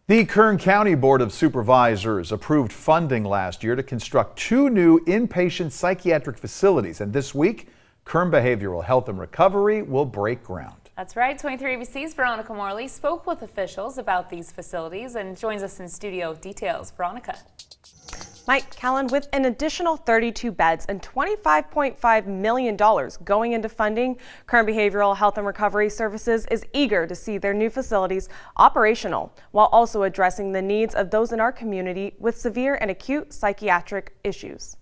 The Kern County Board of Supervisors approved funding last year to construct 2 new inpatient psychiatric facilities. And this week, Kern Behavioral Health and Recovery will break ground. That's right. 23 ABC's Veronica Morley spoke with officials about these facilities and joins us in studio with details. Veronica. Mike Callan, with an additional 32 beds and $25.5 million going into funding, Kern Behavioral Health and Recovery Services is eager to see their new facilities operational while also addressing the needs of those in our community with severe and acute psychiatric issues.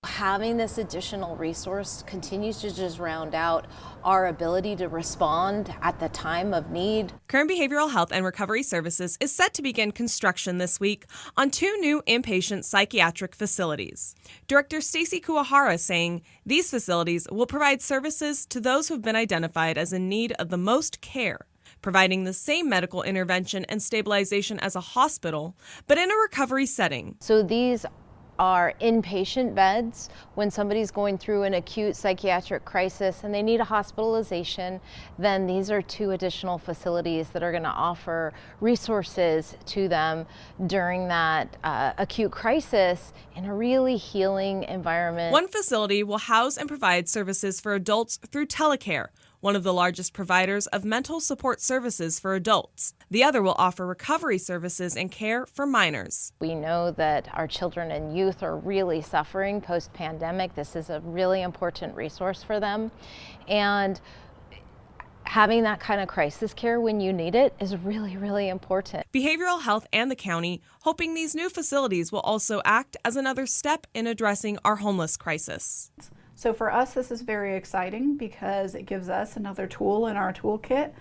Having this additional resource continues to just round out our ability to respond at the time of need. Kern Behavioral Health and Recovery Services is set to begin construction this week on 2 new inpatient psychiatric facilities. Director Stacy Kuwahara saying these facilities will provide services to those who have been identified as in need of the most care, providing the same medical intervention and stabilization as a hospital, but in a recovery setting. So these are inpatient beds when somebody's going through an acute psychiatric crisis and they need a hospitalization. Then these are 2 additional facilities that are going to offer resources to them during that acute crisis in a really healing environment. One facility will house and provide services for adults through telecare, one of the largest providers of mental support services for adults. The other will offer recovery services and care for minors. We know that our children and youth are really suffering post-pandemic. This is a really important resource for them. And having that kind of crisis care when you need it is really, really important. Behavioral Health and the county hoping these new facilities will also act as another step in addressing our homeless crisis. So for us, this is very exciting because it gives us another tool in our toolkit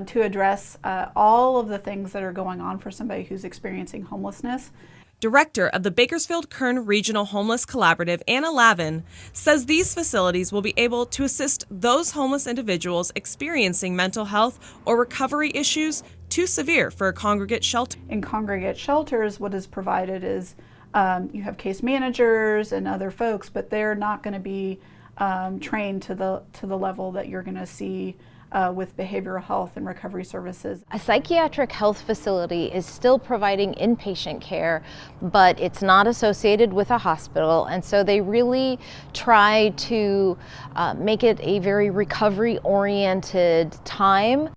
to address all of the things that are going on for somebody who's experiencing homelessness. Director of the Bakersfield Kern Regional Homeless Collaborative, Anna Lavin, says these facilities will be able to assist those homeless individuals experiencing mental health or recovery issues too severe for a congregate shelter. In congregate shelters, what is provided is you have case managers and other folks, but they're not going to be trained to the level that you're going to see with behavioral health and recovery services. A psychiatric health facility is still providing inpatient care, but it's not associated with a hospital, and so they really try to make it a very recovery-oriented time.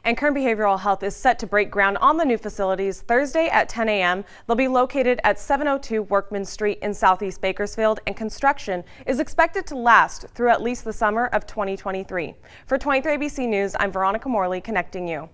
And Kern Behavioral Health is set to break ground on the new facilities Thursday at 10 a.m. They'll be located at 702 Workman Street in Southeast Bakersfield, and construction is expected to last through at least the summer of 2023. For 23 ABC News, I'm Veronica Morley, connecting you.